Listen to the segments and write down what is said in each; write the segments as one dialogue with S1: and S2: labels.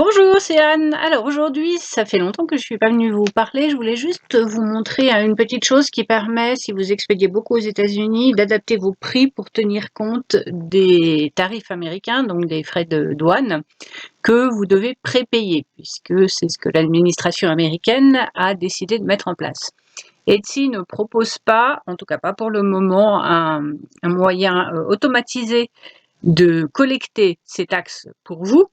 S1: Bonjour, c'est Anne. Alors aujourd'hui, ça fait longtemps que je suis pas venue vous parler. Je voulais juste vous montrer une petite chose qui permet, si vous expédiez beaucoup aux États-Unis, d'adapter vos prix pour tenir compte des tarifs américains, donc des frais de douane, que vous devez prépayer, puisque c'est ce que l'administration américaine a décidé de mettre en place. Etsy ne propose pas, en tout cas pas pour le moment, un moyen automatisé de collecter ces taxes pour vous.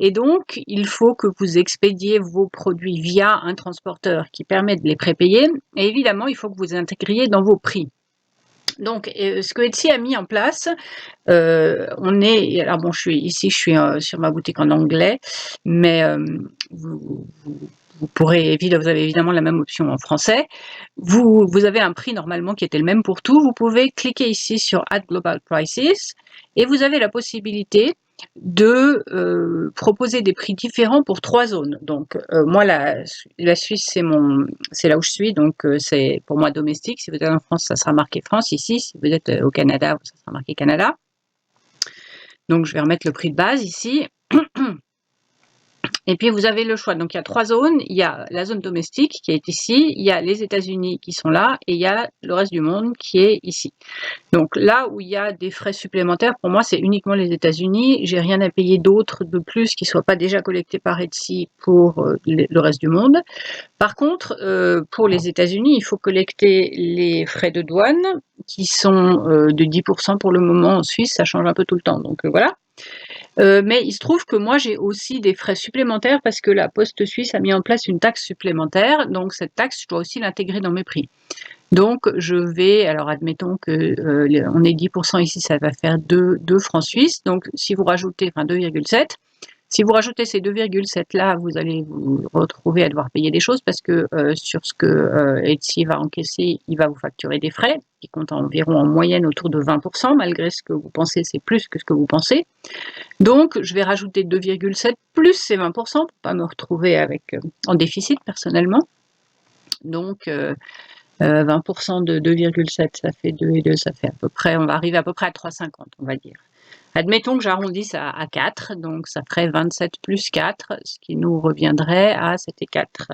S1: Et donc, il faut que vous expédiez vos produits via un transporteur qui permet de les prépayer. Et évidemment, il faut que vous intégriez dans vos prix. Donc, ce que Etsy a mis en place, alors bon, je suis sur ma boutique en anglais, mais vous pourrez, vous avez évidemment la même option en français. Vous avez un prix normalement qui était le même pour tout. Vous pouvez cliquer ici sur Add Global Prices et vous avez la possibilité de proposer des prix différents pour 3 zones. Donc moi la Suisse c'est là où je suis, donc c'est pour moi domestique. Si vous êtes en France, ça sera marqué France ici. Si vous êtes au Canada, ça sera marqué Canada. Donc je vais remettre le prix de base ici. Et puis vous avez le choix. Donc il y a 3 zones. Il y a la zone domestique qui est ici, il y a les États-Unis qui sont là, et il y a le reste du monde qui est ici. Donc là où il y a des frais supplémentaires, pour moi c'est uniquement les États-Unis. J'ai rien à payer d'autre de plus qui soit pas déjà collecté par Etsy pour le reste du monde. Par contre, pour les États-Unis, il faut collecter les frais de douane qui sont de 10% pour le moment. En Suisse, ça change un peu tout le temps. Donc voilà. Mais il se trouve que moi j'ai aussi des frais supplémentaires parce que la Poste suisse a mis en place une taxe supplémentaire. Donc cette taxe, je dois aussi l'intégrer dans mes prix. Donc je vais, alors admettons que on est 10% ici, ça va faire 2 francs suisses. Donc si vous rajoutez, enfin 2,7, si vous rajoutez ces 2,7 là, vous allez vous retrouver à devoir payer des choses parce que sur ce que Etsy va encaisser, il va vous facturer des frais qui comptent environ en moyenne autour de 20%, malgré ce que vous pensez, c'est plus que ce que vous pensez. Donc je vais rajouter 2,7 plus ces 20% pour pas me retrouver avec en déficit personnellement. Donc 20% de 2,7, ça fait 2 et 2, ça fait à peu près, on va arriver à peu près à 3,50, on va dire. Admettons que j'arrondisse à 4, donc ça ferait 27 plus 4, ce qui nous reviendrait à, c'était 4,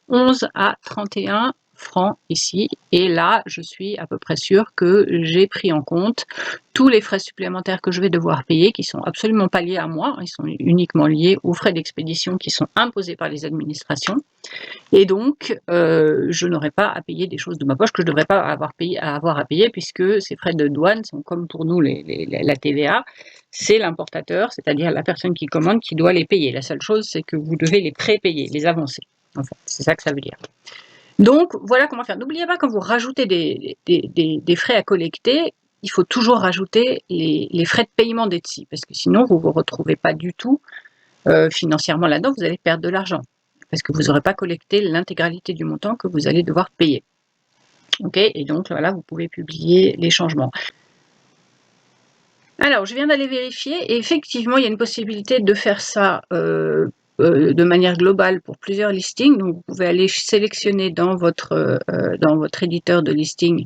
S1: 11 à 31 francs ici. Et là, je suis à peu près sûre que j'ai pris en compte tous les frais supplémentaires que je vais devoir payer, qui sont absolument pas liés à moi, ils sont uniquement liés aux frais d'expédition qui sont imposés par les administrations. Et donc, je n'aurai pas à payer des choses de ma poche que je ne devrais pas avoir à payer puisque ces frais de douane sont comme pour nous la TVA, c'est l'importateur, c'est-à-dire la personne qui commande qui doit les payer. La seule chose, c'est que vous devez les prépayer, les avancer. En fait, c'est ça que ça veut dire. Donc, voilà comment faire. N'oubliez pas, quand vous rajoutez des frais à collecter, il faut toujours rajouter les frais de paiement d'Etsy parce que sinon, vous ne vous retrouvez pas du tout financièrement là-dedans, vous allez perdre de l'argent parce que vous n'aurez pas collecté l'intégralité du montant que vous allez devoir payer. Ok, et donc voilà, vous pouvez publier les changements. Alors, je viens d'aller vérifier et effectivement, il y a une possibilité de faire ça de manière globale pour plusieurs listings. Donc, vous pouvez aller sélectionner dans votre éditeur de listing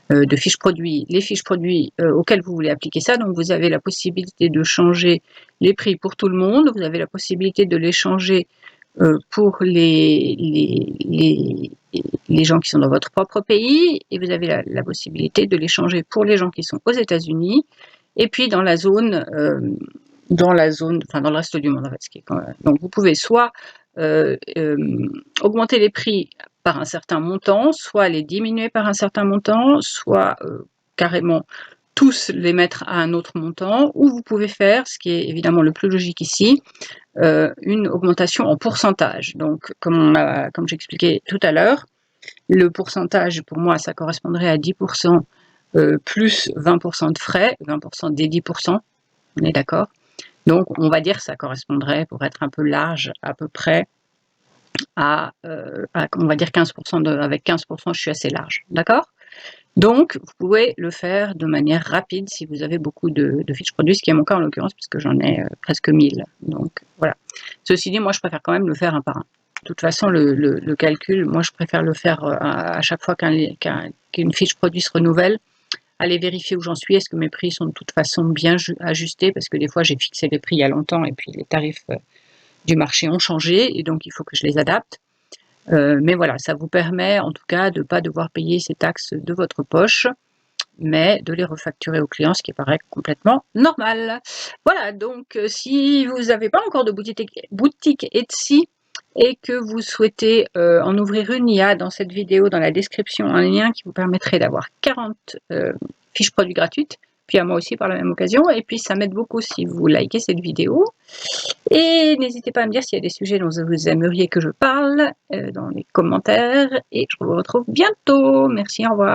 S1: de fiches produits, les fiches produits auxquelles vous voulez appliquer ça. Donc, vous avez la possibilité de changer les prix pour tout le monde. Vous avez la possibilité de les changer pour les gens qui sont dans votre propre pays, et vous avez la possibilité de les changer pour les gens qui sont aux États-Unis, et puis dans la zone, dans le reste du monde. En fait, donc vous pouvez soit augmenter les prix par un certain montant, soit les diminuer par un certain montant, soit carrément tous les mettre à un autre montant, ou vous pouvez faire, ce qui est évidemment le plus logique ici, une augmentation en pourcentage. Donc, comme j'expliquais tout à l'heure, le pourcentage, pour moi, ça correspondrait à 10% plus 20% de frais, 20% des 10%, on est d'accord? Donc, on va dire que ça correspondrait, pour être un peu large, à peu près à on va dire 15%, avec 15%, je suis assez large, d'accord? Donc, vous pouvez le faire de manière rapide si vous avez beaucoup de fiches produits, ce qui est mon cas en l'occurrence, puisque j'en ai presque 1000. Donc, voilà. Ceci dit, moi, je préfère quand même le faire un par un. De toute façon, le calcul, moi, je préfère le faire à chaque fois qu'une fiche produit se renouvelle, aller vérifier où j'en suis, est-ce que mes prix sont de toute façon bien ajustés, parce que des fois, j'ai fixé les prix il y a longtemps, et puis les tarifs du marché ont changé et donc il faut que je les adapte. Mais voilà, ça vous permet en tout cas de ne pas devoir payer ces taxes de votre poche, mais de les refacturer au client, ce qui paraît complètement normal. Voilà, donc si vous n'avez pas encore de boutique Etsy et que vous souhaitez en ouvrir une, il y a dans cette vidéo, dans la description, un lien qui vous permettrait d'avoir 40 fiches produits gratuites, puis à moi aussi par la même occasion, et puis ça m'aide beaucoup si vous likez cette vidéo. Et n'hésitez pas à me dire s'il y a des sujets dont vous aimeriez que je parle dans les commentaires, et je vous retrouve bientôt. Merci, au revoir.